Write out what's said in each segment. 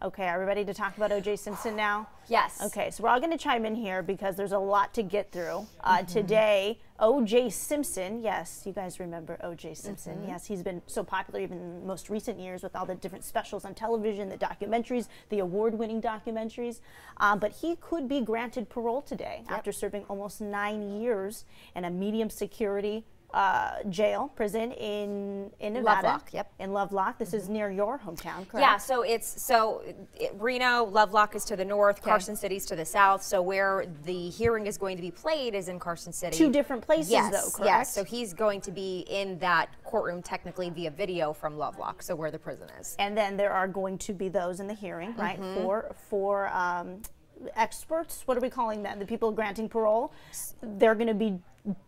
Okay, are we ready to talk about O.J. Simpson now? Yes. Okay, so we're all going to chime in here because there's a lot to get through. Today, O.J. Simpson, yes, you guys remember O.J. Simpson. Yes, he's been so popular even in the most recent years with all the different specials on television, the documentaries, the award-winning documentaries. But he could be granted parole today after serving almost 9 years in a medium security prison in Nevada. Lovelock, yep. In Lovelock. This is near your hometown, correct? Yeah, so Reno, Lovelock is to the north, Carson City's to the south. So where the hearing is going to be played is in Carson City. Two different places, though, correct? Yes, so he's going to be in that courtroom technically via video from Lovelock, so where the prison is. And then there are going to be those in the hearing, right? For experts, what are we calling them? The people granting parole. They're going to be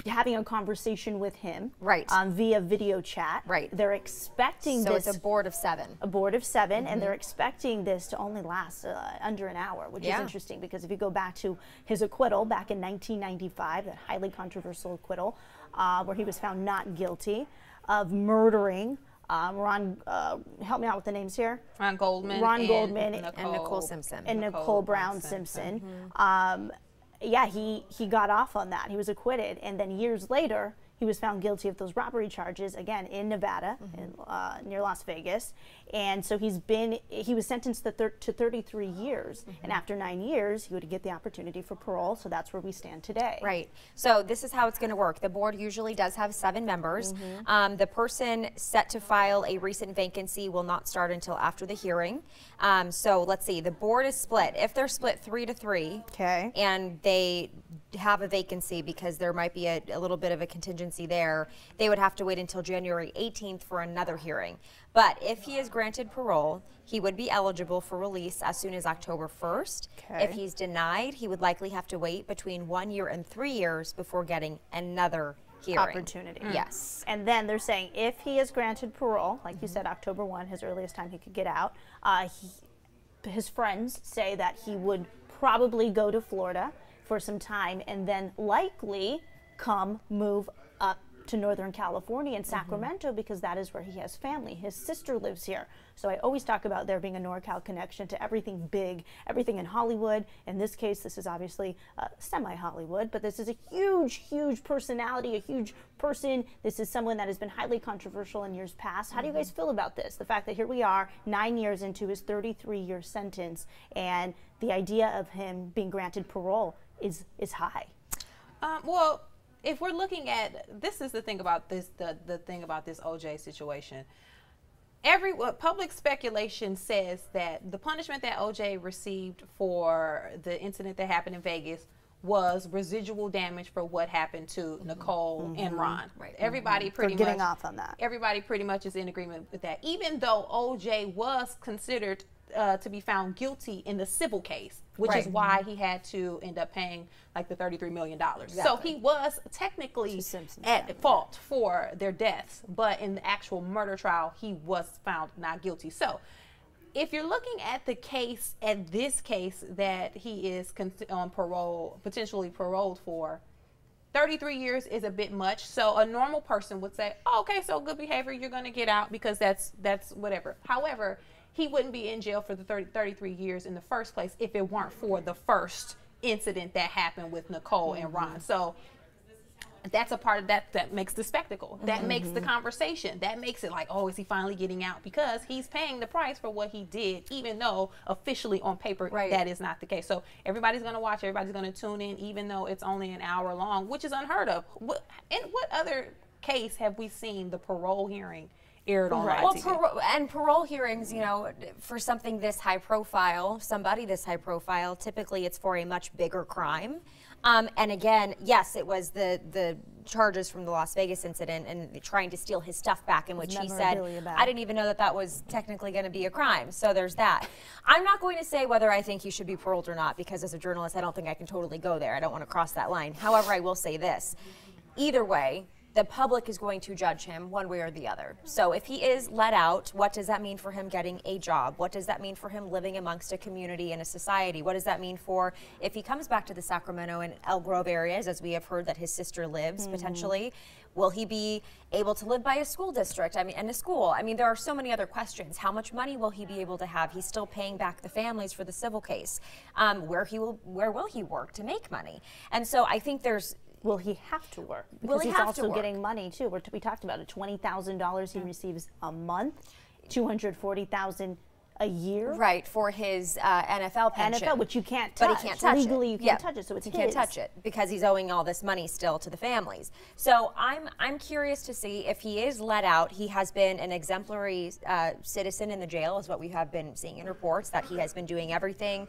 having a conversation with him, right, via video chat. Right. They're expecting so this. It's a board of 7. A board of 7, and they're expecting this to only last under an hour, which is interesting because if you go back to his acquittal back in 1995, that highly controversial acquittal, where he was found not guilty of murdering. Help me out with the names here. Ron Goldman and Nicole Simpson. And Nicole Brown Simpson. Yeah, he got off on that. He was acquitted, and then years later, he was found guilty of those robbery charges, again, in Nevada, near Las Vegas. And so he was sentenced to 33 years. And after 9 years, he would get the opportunity for parole. So that's where we stand today. Right. So this is how it's going to work. The board usually does have 7 members. The person set to file a recent vacancy will not start until after the hearing. So let's see. The board is split. If they're split 3-3, and they have a vacancy because there might be a little bit of a contingency there, they would have to wait until January 18th for another hearing. But if he is granted parole, he would be eligible for release as soon as October 1st. If he's denied, he would likely have to wait between 1 year and 3 years before getting another hearing. Opportunity. Yes. And then they're saying if he is granted parole, like you said, October 1, his earliest time he could get out, his friends say that he would probably go to Florida for some time and then likely move up to Northern California and Sacramento because that is where he has family. His sister lives here. So I always talk about there being a NorCal connection to everything big, everything in Hollywood. In this case, this is obviously semi-Hollywood, but this is a huge, huge personality, a huge person. This is someone that has been highly controversial in years past. How do you guys feel about this? The fact that here we are 9 years into his 33-year sentence and the idea of him being granted parole is high. Well, if we're looking at, this is the thing about this, the thing about this OJ situation. Public speculation says that the punishment that OJ received for the incident that happened in Vegas was residual damage for what happened to Nicole and Ron. Right. Everybody pretty much getting off on that. Everybody pretty much is in agreement with that. Even though OJ was considered to be found guilty in the civil case, which is why he had to end up paying like the $33 million. Exactly. So he was technically at fault for their deaths, but in the actual murder trial, he was found not guilty. So if you're looking at the case, at this case that he is on parole, potentially paroled for, 33 years is a bit much. So a normal person would say, oh, okay, so good behavior, you're going to get out because that's whatever. However, he wouldn't be in jail for the 33 years in the first place if it weren't for the first incident that happened with Nicole and Ron. So that's a part of that makes the spectacle. That makes the conversation. That makes it like, oh, is he finally getting out? Because he's paying the price for what he did, even though officially on paper that is not the case. So everybody's going to watch, everybody's going to tune in, even though it's only an hour long, which is unheard of. In what other case have we seen the parole hearing aired on live TV? Parole hearings, you know, for something this high profile, somebody this high profile, typically it's for a much bigger crime. And again, yes, it was the charges from the Las Vegas incident and trying to steal his stuff back, in which he said, I didn't even know that was technically going to be a crime. So there's that. I'm not going to say whether I think he should be paroled or not, because as a journalist, I don't think I can totally go there. I don't want to cross that line. However, I will say this. Either way, the public is going to judge him one way or the other. So if he is let out, what does that mean for him getting a job? What does that mean for him living amongst a community and a society? What does that mean for if he comes back to the Sacramento and El Grove areas, as we have heard that his sister lives potentially? Will he be able to live by a school district? I mean, and a school. I mean, there are so many other questions. How much money will he be able to have? He's still paying back the families for the civil case. Where will he work to make money? And so I think there's. Will he have to work? Will Because he he's have also to work? getting money too. We talked about it. $20,000 he receives a month, $240,000 a year. Right, for his NFL pension. NFL, which you can't touch. But he can't touch Legally, it. you can't touch it, so it's he can't touch it because he's owing all this money still to the families. So I'm curious to see if he is let out. He has been an exemplary citizen in the jail, is what we have been seeing in reports, that he has been doing everything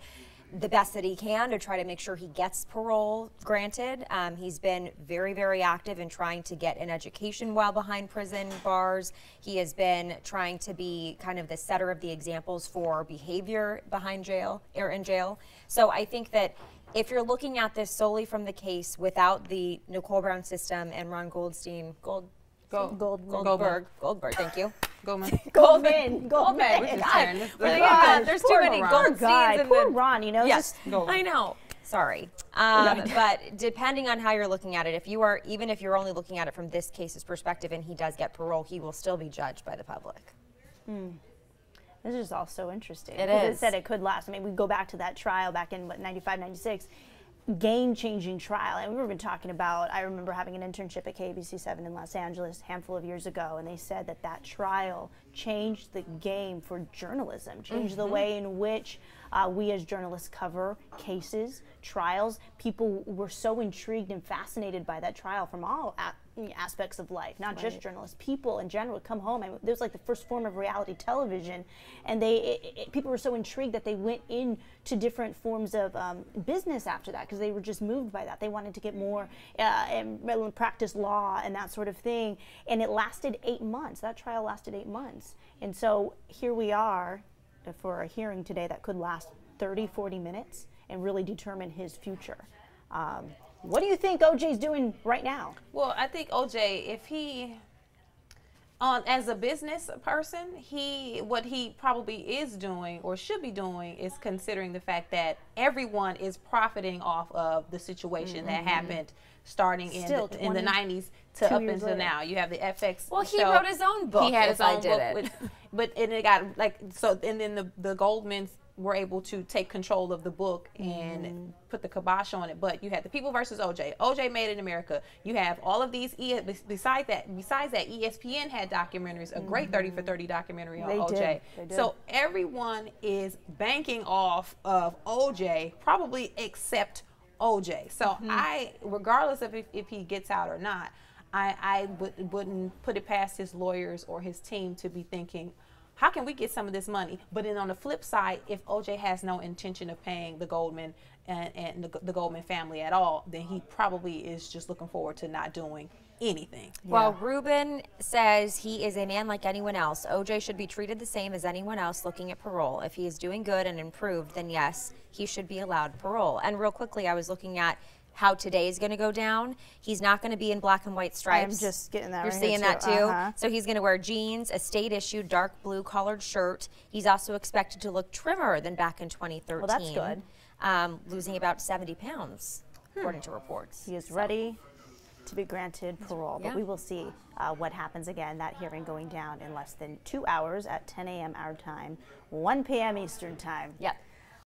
the best that he can to try to make sure he gets parole granted. He's been very, very active in trying to get an education while behind prison bars. He has been trying to be kind of the setter of the examples for behavior behind jail or in jail. So I think that if you're looking at this solely from the case without the Nicole Brown system and Ron Goldberg, thank you. Goldman. Goldman. God, there's too many gold scenes in Poor Ron, you know. Yes, I know. Sorry. But depending on how you're looking at it, even if you're only looking at it from this case's perspective and he does get parole, he will still be judged by the public. This is all so interesting. It because is. It said it could last. I mean, we go back to that trial back in, 95, 96. Game-changing trial. And we've been talking about, I remember having an internship at KBC7 in Los Angeles a handful of years ago, and they said that trial changed the game for journalism, changed the way in which we as journalists cover cases, trials. People were so intrigued and fascinated by that trial from all aspects of life, not just journalists. People in general would come home. I mean, it was like the first form of reality television, and people were so intrigued that they went into different forms of business after that because they were just moved by that. They wanted to get more and practice law and that sort of thing. And it lasted 8 months. That trial lasted 8 months. And so here we are for a hearing today that could last 30, 40 minutes and really determine his future. What do you think OJ's doing right now? Well, I think OJ, if he, as a business person, what he probably is doing or should be doing is considering the fact that everyone is profiting off of the situation that happened starting in the 90s to up until now. You have the FX. Well, he wrote his own book. He had his own book, and it got and then the Goldmans were able to take control of the book and put the kibosh on it. But you had the People versus OJ. OJ Made in America. You have all of these. Besides that, ESPN had documentaries, a great 30 for 30 documentary on OJ. They did. So everyone is banking off of OJ, probably except OJ. So regardless of if he gets out or not, I wouldn't put it past his lawyers or his team to be thinking, how can we get some of this money? But then on the flip side, if OJ has no intention of paying the Goldman and the Goldman family at all, then he probably is just looking forward to not doing anything. Well, Ruben says he is a man like anyone else. OJ should be treated the same as anyone else looking at parole. If he is doing good and improved, then yes, he should be allowed parole. And real quickly, I was looking at how today is going to go down. He's not going to be in black and white stripes. I'm just getting that. You're right seeing here that too? So he's going to wear jeans, a state-issued dark blue collared shirt. He's also expected to look trimmer than back in 2013. Well, that's good. Losing about 70 pounds, according to reports. He is ready to be granted parole, but we will see what happens again. That hearing going down in less than 2 hours at 10 a.m. our time, 1 p.m. Eastern time. Yep.